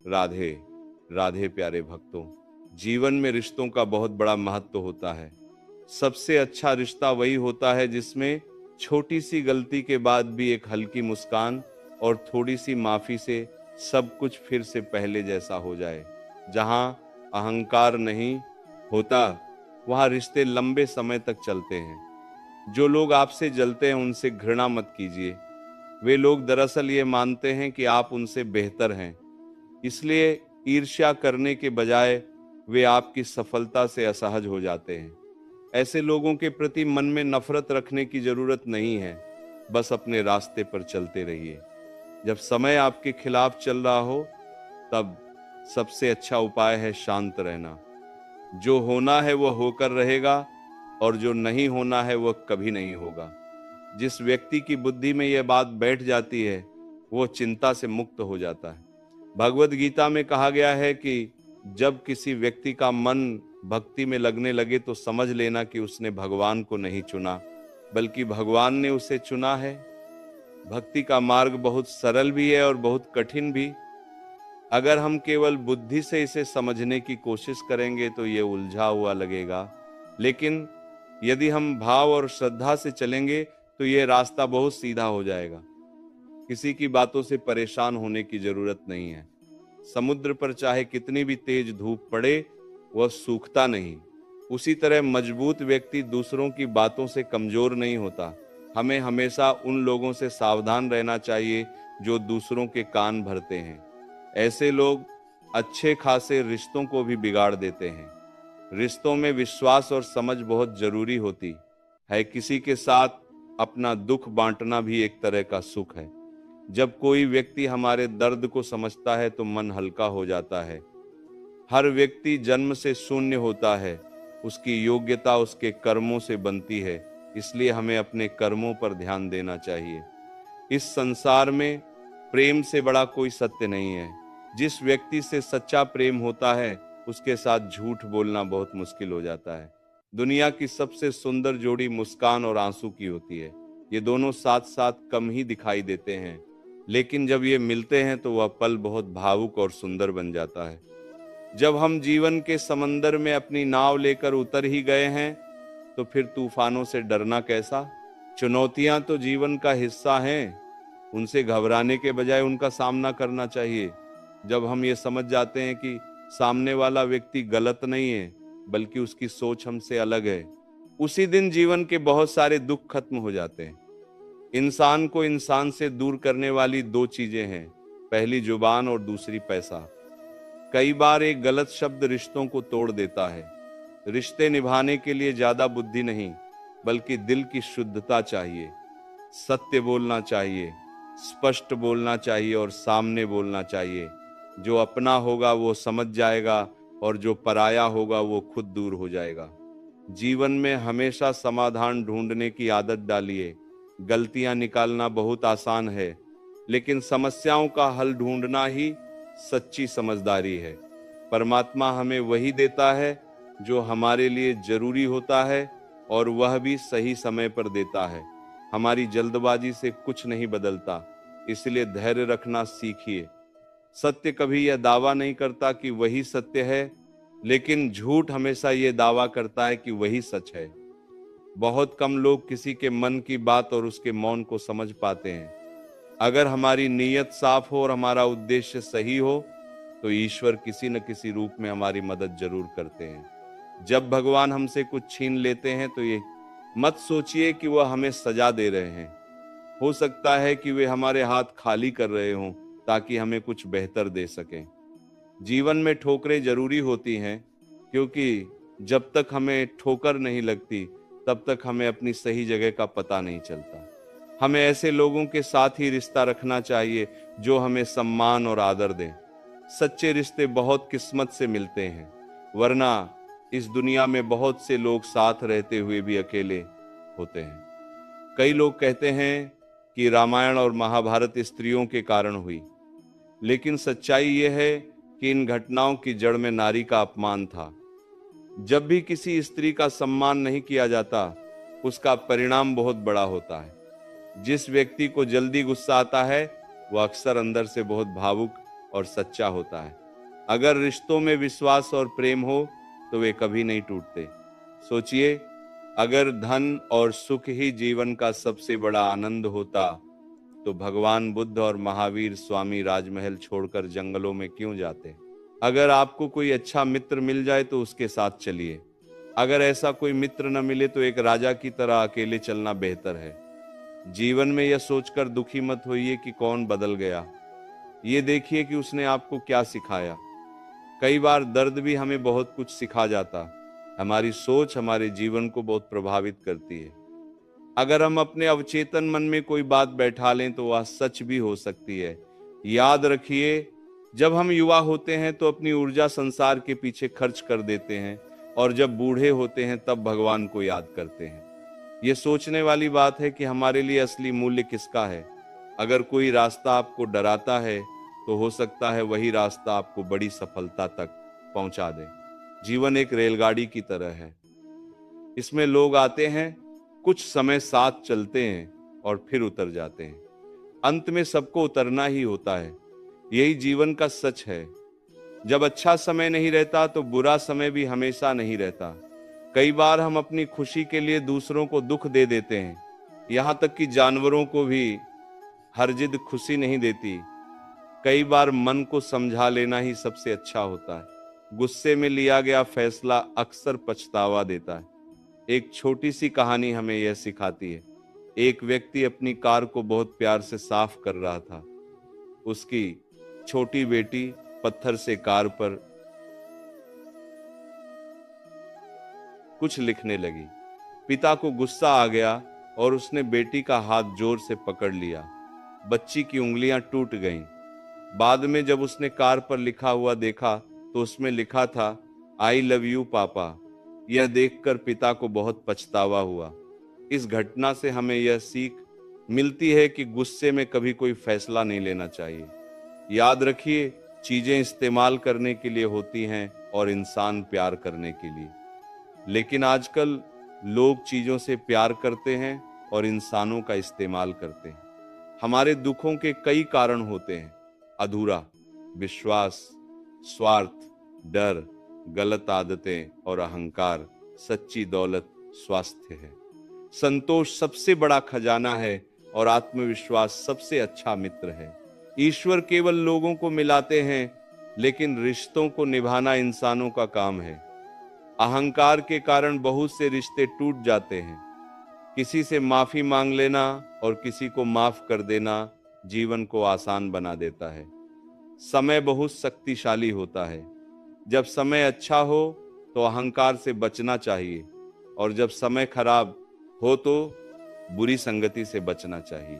राधे राधे प्यारे भक्तों, जीवन में रिश्तों का बहुत बड़ा महत्व होता है। सबसे अच्छा रिश्ता वही होता है जिसमें छोटी सी गलती के बाद भी एक हल्की मुस्कान और थोड़ी सी माफी से सब कुछ फिर से पहले जैसा हो जाए। जहां अहंकार नहीं होता, वहां रिश्ते लंबे समय तक चलते हैं। जो लोग आपसे जलते हैं उनसे घृणा मत कीजिए। वे लोग दरअसल ये मानते हैं कि आप उनसे बेहतर हैं, इसलिए ईर्ष्या करने के बजाय वे आपकी सफलता से असहज हो जाते हैं। ऐसे लोगों के प्रति मन में नफरत रखने की जरूरत नहीं है, बस अपने रास्ते पर चलते रहिए। जब समय आपके खिलाफ चल रहा हो, तब सबसे अच्छा उपाय है शांत रहना। जो होना है वह होकर रहेगा और जो नहीं होना है वह कभी नहीं होगा। जिस व्यक्ति की बुद्धि में यह बात बैठ जाती है, वो चिंता से मुक्त हो जाता है। भगवद गीता में कहा गया है कि जब किसी व्यक्ति का मन भक्ति में लगने लगे तो समझ लेना कि उसने भगवान को नहीं चुना, बल्कि भगवान ने उसे चुना है। भक्ति का मार्ग बहुत सरल भी है और बहुत कठिन भी। अगर हम केवल बुद्धि से इसे समझने की कोशिश करेंगे तो ये उलझा हुआ लगेगा, लेकिन यदि हम भाव और श्रद्धा से चलेंगे तो ये रास्ता बहुत सीधा हो जाएगा। किसी की बातों से परेशान होने की जरूरत नहीं है। समुद्र पर चाहे कितनी भी तेज धूप पड़े, वह सूखता नहीं। उसी तरह मजबूत व्यक्ति दूसरों की बातों से कमजोर नहीं होता। हमें हमेशा उन लोगों से सावधान रहना चाहिए जो दूसरों के कान भरते हैं। ऐसे लोग अच्छे खासे रिश्तों को भी बिगाड़ देते हैं। रिश्तों में विश्वास और समझ बहुत जरूरी होती है। किसी के साथ अपना दुख बांटना भी एक तरह का सुख है। जब कोई व्यक्ति हमारे दर्द को समझता है तो मन हल्का हो जाता है। हर व्यक्ति जन्म से शून्य होता है, उसकी योग्यता उसके कर्मों से बनती है, इसलिए हमें अपने कर्मों पर ध्यान देना चाहिए। इस संसार में प्रेम से बड़ा कोई सत्य नहीं है। जिस व्यक्ति से सच्चा प्रेम होता है, उसके साथ झूठ बोलना बहुत मुश्किल हो जाता है। दुनिया की सबसे सुंदर जोड़ी मुस्कान और आंसू की होती है। ये दोनों साथ साथ कम ही दिखाई देते हैं, लेकिन जब ये मिलते हैं तो वह पल बहुत भावुक और सुंदर बन जाता है। जब हम जीवन के समंदर में अपनी नाव लेकर उतर ही गए हैं, तो फिर तूफानों से डरना कैसा। चुनौतियां तो जीवन का हिस्सा हैं, उनसे घबराने के बजाय उनका सामना करना चाहिए। जब हम ये समझ जाते हैं कि सामने वाला व्यक्ति गलत नहीं है, बल्कि उसकी सोच हमसे अलग है, उसी दिन जीवन के बहुत सारे दुख खत्म हो जाते हैं। इंसान को इंसान से दूर करने वाली दो चीजें हैं, पहली जुबान और दूसरी पैसा। कई बार एक गलत शब्द रिश्तों को तोड़ देता है। रिश्ते निभाने के लिए ज्यादा बुद्धि नहीं, बल्कि दिल की शुद्धता चाहिए। सत्य बोलना चाहिए, स्पष्ट बोलना चाहिए और सामने बोलना चाहिए। जो अपना होगा वो समझ जाएगा और जो पराया होगा वो खुद दूर हो जाएगा। जीवन में हमेशा समाधान ढूंढने की आदत डालिए। गलतियां निकालना बहुत आसान है, लेकिन समस्याओं का हल ढूंढना ही सच्ची समझदारी है। परमात्मा हमें वही देता है जो हमारे लिए जरूरी होता है, और वह भी सही समय पर देता है। हमारी जल्दबाजी से कुछ नहीं बदलता, इसलिए धैर्य रखना सीखिए। सत्य कभी यह दावा नहीं करता कि वही सत्य है, लेकिन झूठ हमेशा यह दावा करता है कि वही सच है। बहुत कम लोग किसी के मन की बात और उसके मौन को समझ पाते हैं। अगर हमारी नीयत साफ हो और हमारा उद्देश्य सही हो, तो ईश्वर किसी न किसी रूप में हमारी मदद जरूर करते हैं। जब भगवान हमसे कुछ छीन लेते हैं तो ये मत सोचिए कि वह हमें सजा दे रहे हैं। हो सकता है कि वे हमारे हाथ खाली कर रहे हों ताकि हमें कुछ बेहतर दे सकें। जीवन में ठोकरें जरूरी होती हैं, क्योंकि जब तक हमें ठोकर नहीं लगती तब तक हमें अपनी सही जगह का पता नहीं चलता। हमें ऐसे लोगों के साथ ही रिश्ता रखना चाहिए जो हमें सम्मान और आदर दें। सच्चे रिश्ते बहुत किस्मत से मिलते हैं, वरना इस दुनिया में बहुत से लोग साथ रहते हुए भी अकेले होते हैं। कई लोग कहते हैं कि रामायण और महाभारत स्त्रियों के कारण हुई, लेकिन सच्चाई यह है कि इन घटनाओं की जड़ में नारी का अपमान था। जब भी किसी स्त्री का सम्मान नहीं किया जाता, उसका परिणाम बहुत बड़ा होता है। जिस व्यक्ति को जल्दी गुस्सा आता है, वह अक्सर अंदर से बहुत भावुक और सच्चा होता है। अगर रिश्तों में विश्वास और प्रेम हो तो वे कभी नहीं टूटते। सोचिए, अगर धन और सुख ही जीवन का सबसे बड़ा आनंद होता तो भगवान बुद्ध और महावीर स्वामी राजमहल छोड़कर जंगलों में क्यों जाते। अगर आपको कोई अच्छा मित्र मिल जाए तो उसके साथ चलिए। अगर ऐसा कोई मित्र न मिले तो एक राजा की तरह अकेले चलना बेहतर है। जीवन में यह सोचकर दुखी मत होइए कि कौन बदल गया, ये देखिए कि उसने आपको क्या सिखाया। कई बार दर्द भी हमें बहुत कुछ सिखा जाता। हमारी सोच हमारे जीवन को बहुत प्रभावित करती है। अगर हम अपने अवचेतन मन में कोई बात बैठा लें तो वह सच भी हो सकती है। याद रखिए, जब हम युवा होते हैं तो अपनी ऊर्जा संसार के पीछे खर्च कर देते हैं, और जब बूढ़े होते हैं तब भगवान को याद करते हैं। ये सोचने वाली बात है कि हमारे लिए असली मूल्य किसका है। अगर कोई रास्ता आपको डराता है तो हो सकता है वही रास्ता आपको बड़ी सफलता तक पहुंचा दे। जीवन एक रेलगाड़ी की तरह है। इसमें लोग आते हैं, कुछ समय साथ चलते हैं और फिर उतर जाते हैं। अंत में सबको उतरना ही होता है। यही जीवन का सच है। जब अच्छा समय नहीं रहता तो बुरा समय भी हमेशा नहीं रहता। कई बार हम अपनी खुशी के लिए दूसरों को दुख दे देते हैं। यहाँ तक कि जानवरों को भी हर जिद खुशी नहीं देती। कई बार मन को समझा लेना ही सबसे अच्छा होता है। गुस्से में लिया गया फैसला अक्सर पछतावा देता है। एक छोटी सी कहानी हमें यह सिखाती है। एक व्यक्ति अपनी कार को बहुत प्यार से साफ कर रहा था। उसकी छोटी बेटी पत्थर से कार पर कुछ लिखने लगी। पिता को गुस्सा आ गया और उसने बेटी का हाथ जोर से पकड़ लिया। बच्ची की उंगलियां टूट गईं। बाद में जब उसने कार पर लिखा हुआ देखा तो उसमें लिखा था, आई लव यू पापा। यह देखकर पिता को बहुत पछतावा हुआ। इस घटना से हमें यह सीख मिलती है कि गुस्से में कभी कोई फैसला नहीं लेना चाहिए। याद रखिए, चीजें इस्तेमाल करने के लिए होती हैं और इंसान प्यार करने के लिए। लेकिन आजकल लोग चीजों से प्यार करते हैं और इंसानों का इस्तेमाल करते हैं। हमारे दुखों के कई कारण होते हैं। अधूरा विश्वास, स्वार्थ, डर, गलत आदतें और अहंकार। सच्ची दौलत स्वास्थ्य है। संतोष सबसे बड़ा खजाना है और आत्मविश्वास सबसे अच्छा मित्र है। ईश्वर केवल लोगों को मिलाते हैं, लेकिन रिश्तों को निभाना इंसानों का काम है। अहंकार के कारण बहुत से रिश्ते टूट जाते हैं। किसी से माफी मांग लेना और किसी को माफ कर देना जीवन को आसान बना देता है। समय बहुत शक्तिशाली होता है। जब समय अच्छा हो तो अहंकार से बचना चाहिए, और जब समय खराब हो तो बुरी संगति से बचना चाहिए।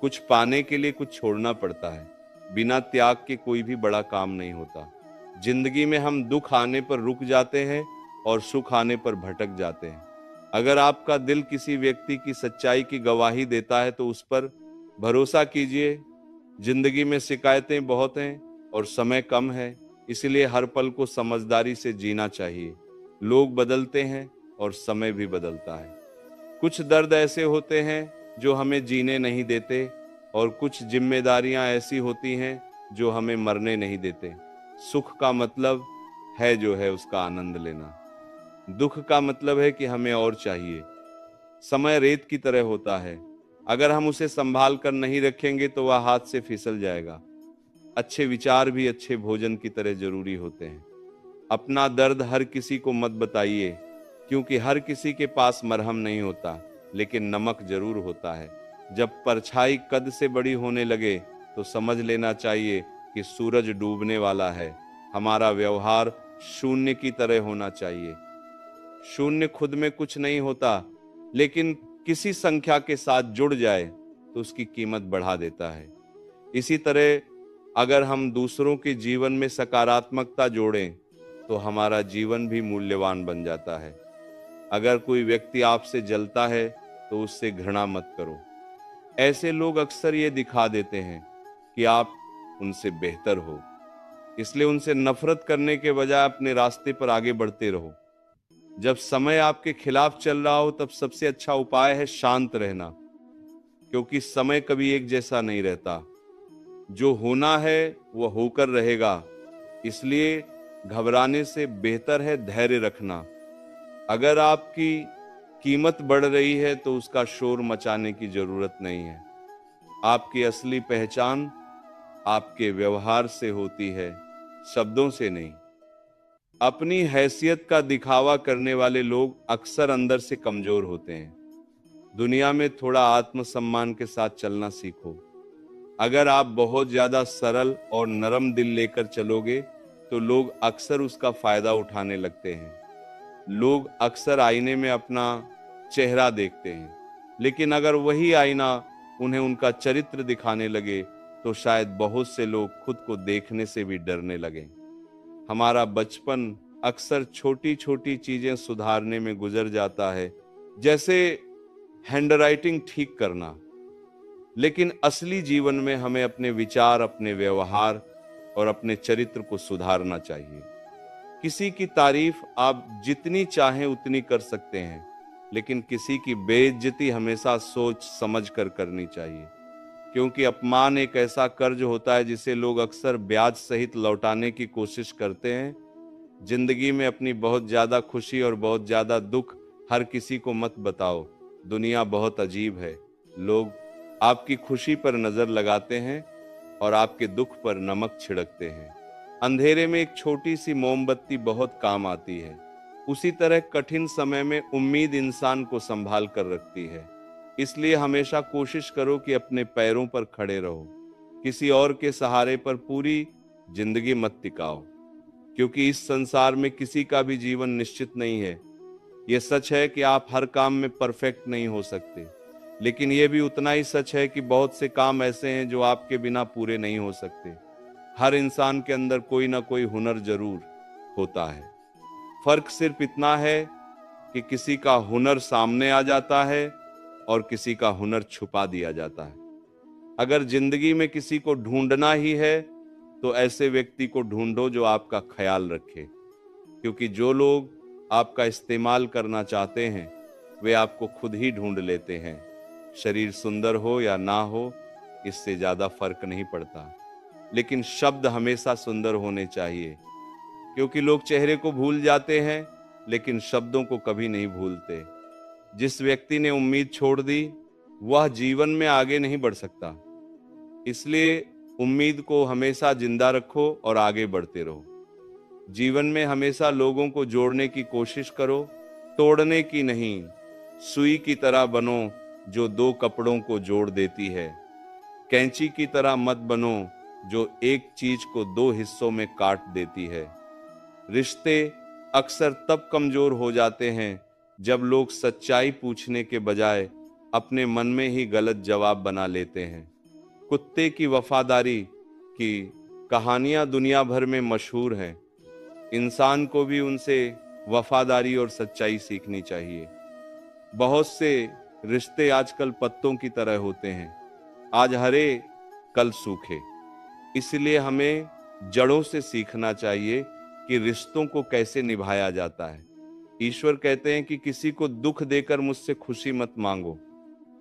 कुछ पाने के लिए कुछ छोड़ना पड़ता है। बिना त्याग के कोई भी बड़ा काम नहीं होता। जिंदगी में हम दुख आने पर रुक जाते हैं और सुख आने पर भटक जाते हैं। अगर आपका दिल किसी व्यक्ति की सच्चाई की गवाही देता है तो उस पर भरोसा कीजिए। जिंदगी में शिकायतें बहुत हैं और समय कम है, इसलिए हर पल को समझदारी से जीना चाहिए। लोग बदलते हैं और समय भी बदलता है। कुछ दर्द ऐसे होते हैं जो हमें जीने नहीं देते, और कुछ जिम्मेदारियां ऐसी होती हैं जो हमें मरने नहीं देते। सुख का मतलब है जो है उसका आनंद लेना। दुख का मतलब है कि हमें और चाहिए। समय रेत की तरह होता है। अगर हम उसे संभाल कर नहीं रखेंगे तो वह हाथ से फिसल जाएगा। अच्छे विचार भी अच्छे भोजन की तरह जरूरी होते हैं। अपना दर्द हर किसी को मत बताइए, क्योंकि हर किसी के पास मरहम नहीं होता, लेकिन नमक जरूर होता है। जब परछाई कद से बड़ी होने लगे तो समझ लेना चाहिए कि सूरज डूबने वाला है। हमारा व्यवहार शून्य की तरह होना चाहिए। शून्य खुद में कुछ नहीं होता, लेकिन किसी संख्या के साथ जुड़ जाए तो उसकी कीमत बढ़ा देता है। इसी तरह अगर हम दूसरों के जीवन में सकारात्मकता जोड़ें तो हमारा जीवन भी मूल्यवान बन जाता है। अगर कोई व्यक्ति आपसे जलता है तो उससे घृणा मत करो। ऐसे लोग अक्सर ये दिखा देते हैं कि आप उनसे बेहतर हो, इसलिए उनसे नफरत करने के बजाय अपने रास्ते पर आगे बढ़ते रहो। जब समय आपके खिलाफ चल रहा हो तब सबसे अच्छा उपाय है शांत रहना, क्योंकि समय कभी एक जैसा नहीं रहता। जो होना है वो होकर रहेगा, इसलिए घबराने से बेहतर है धैर्य रखना। अगर आपकी कीमत बढ़ रही है तो उसका शोर मचाने की जरूरत नहीं है। आपकी असली पहचान आपके व्यवहार से होती है, शब्दों से नहीं। अपनी हैसियत का दिखावा करने वाले लोग अक्सर अंदर से कमजोर होते हैं। दुनिया में थोड़ा आत्मसम्मान के साथ चलना सीखो। अगर आप बहुत ज्यादा सरल और नरम दिल लेकर चलोगे तो लोग अक्सर उसका फायदा उठाने लगते हैं। लोग अक्सर आईने में अपना चेहरा देखते हैं, लेकिन अगर वही आईना उन्हें उनका चरित्र दिखाने लगे तो शायद बहुत से लोग खुद को देखने से भी डरने लगें। हमारा बचपन अक्सर छोटी छोटी चीजें सुधारने में गुजर जाता है, जैसे हैंडराइटिंग ठीक करना। लेकिन असली जीवन में हमें अपने विचार, अपने व्यवहार और अपने चरित्र को सुधारना चाहिए। किसी की तारीफ आप जितनी चाहें उतनी कर सकते हैं, लेकिन किसी की बेइज्जती हमेशा सोच समझ कर करनी चाहिए, क्योंकि अपमान एक ऐसा कर्ज होता है जिसे लोग अक्सर ब्याज सहित लौटाने की कोशिश करते हैं। जिंदगी में अपनी बहुत ज्यादा खुशी और बहुत ज्यादा दुख हर किसी को मत बताओ। दुनिया बहुत अजीब है। लोग आपकी खुशी पर नजर लगाते हैं और आपके दुख पर नमक छिड़कते हैं। अंधेरे में एक छोटी सी मोमबत्ती बहुत काम आती है, उसी तरह कठिन समय में उम्मीद इंसान को संभाल कर रखती है। इसलिए हमेशा कोशिश करो कि अपने पैरों पर खड़े रहो। किसी और के सहारे पर पूरी जिंदगी मत टिकाओ, क्योंकि इस संसार में किसी का भी जीवन निश्चित नहीं है। यह सच है कि आप हर काम में परफेक्ट नहीं हो सकते, लेकिन यह भी उतना ही सच है कि बहुत से काम ऐसे हैं जो आपके बिना पूरे नहीं हो सकते। हर इंसान के अंदर कोई ना कोई हुनर जरूर होता है। फर्क सिर्फ इतना है कि किसी का हुनर सामने आ जाता है और किसी का हुनर छुपा दिया जाता है। अगर जिंदगी में किसी को ढूंढना ही है तो ऐसे व्यक्ति को ढूंढो जो आपका ख्याल रखे, क्योंकि जो लोग आपका इस्तेमाल करना चाहते हैं वे आपको खुद ही ढूंढ लेते हैं। शरीर सुंदर हो या ना हो, इससे ज्यादा फर्क नहीं पड़ता, लेकिन शब्द हमेशा सुंदर होने चाहिए, क्योंकि लोग चेहरे को भूल जाते हैं लेकिन शब्दों को कभी नहीं भूलते। जिस व्यक्ति ने उम्मीद छोड़ दी वह जीवन में आगे नहीं बढ़ सकता। इसलिए उम्मीद को हमेशा जिंदा रखो और आगे बढ़ते रहो। जीवन में हमेशा लोगों को जोड़ने की कोशिश करो, तोड़ने की नहीं। सुई की तरह बनो जो दो कपड़ों को जोड़ देती है। कैंची की तरह मत बनो जो एक चीज को दो हिस्सों में काट देती है। रिश्ते अक्सर तब कमजोर हो जाते हैं जब लोग सच्चाई पूछने के बजाय अपने मन में ही गलत जवाब बना लेते हैं। कुत्ते की वफादारी की कहानियां दुनिया भर में मशहूर हैं। इंसान को भी उनसे वफादारी और सच्चाई सीखनी चाहिए। बहुत से रिश्ते आजकल पत्तों की तरह होते हैं, आज हरे कल सूखे। इसलिए हमें जड़ों से सीखना चाहिए कि रिश्तों को कैसे निभाया जाता है। ईश्वर कहते हैं कि किसी को दुख देकर मुझसे खुशी मत मांगो,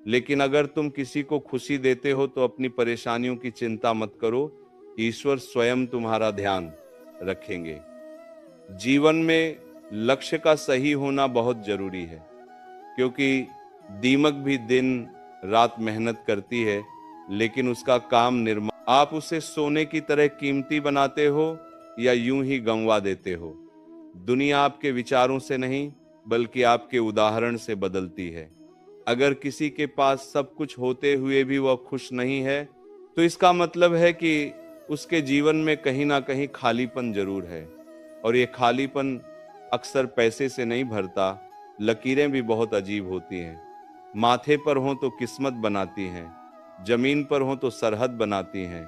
लेकिन अगर तुम किसी को खुशी देते हो तो अपनी परेशानियों की चिंता मत करो, ईश्वर स्वयं तुम्हारा ध्यान रखेंगे। जीवन में लक्ष्य का सही होना बहुत जरूरी है, क्योंकि दीमक भी दिन रात मेहनत करती है, लेकिन उसका काम निर्माण आप उसे सोने की तरह कीमती बनाते हो या यूं ही गंवा देते हो। दुनिया आपके विचारों से नहीं बल्कि आपके उदाहरण से बदलती है। अगर किसी के पास सब कुछ होते हुए भी वह खुश नहीं है तो इसका मतलब है कि उसके जीवन में कहीं ना कहीं खालीपन जरूर है, और ये खालीपन अक्सर पैसे से नहीं भरता। लकीरें भी बहुत अजीब होती हैं। माथे पर हो तो किस्मत बनाती हैं, जमीन पर हो तो सरहद बनाती हैं,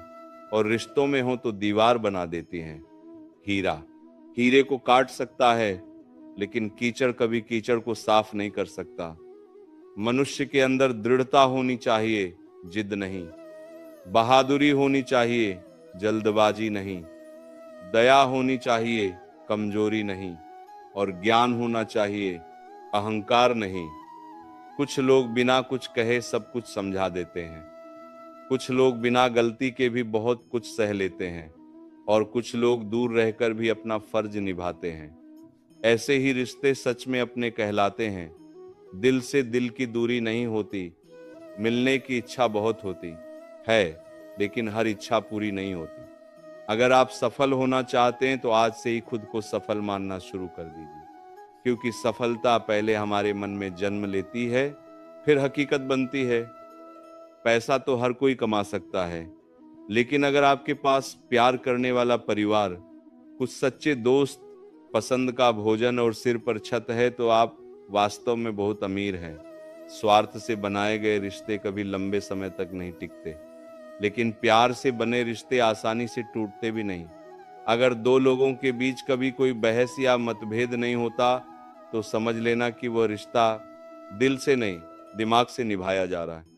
और रिश्तों में हो तो दीवार बना देती हैं। हीरा हीरे को काट सकता है, लेकिन कीचड़ कभी कीचड़ को साफ नहीं कर सकता। मनुष्य के अंदर दृढ़ता होनी चाहिए, जिद नहीं। बहादुरी होनी चाहिए, जल्दबाजी नहीं। दया होनी चाहिए, कमजोरी नहीं। और ज्ञान होना चाहिए, अहंकार नहीं। कुछ लोग बिना कुछ कहे सब कुछ समझा देते हैं। कुछ लोग बिना गलती के भी बहुत कुछ सह लेते हैं और कुछ लोग दूर रहकर भी अपना फर्ज निभाते हैं। ऐसे ही रिश्ते सच में अपने कहलाते हैं। दिल से दिल की दूरी नहीं होती, मिलने की इच्छा बहुत होती है, लेकिन हर इच्छा पूरी नहीं होती। अगर आप सफल होना चाहते हैं तो आज से ही खुद को सफल मानना शुरू कर दीजिए, क्योंकि सफलता पहले हमारे मन में जन्म लेती है, फिर हकीकत बनती है। पैसा तो हर कोई कमा सकता है, लेकिन अगर आपके पास प्यार करने वाला परिवार, कुछ सच्चे दोस्त, पसंद का भोजन और सिर पर छत है तो आप वास्तव में बहुत अमीर हैं। स्वार्थ से बनाए गए रिश्ते कभी लंबे समय तक नहीं टिकते, लेकिन प्यार से बने रिश्ते आसानी से टूटते भी नहीं। अगर दो लोगों के बीच कभी कोई बहस या मतभेद नहीं होता तो समझ लेना कि वह रिश्ता दिल से नहीं, दिमाग से निभाया जा रहा है।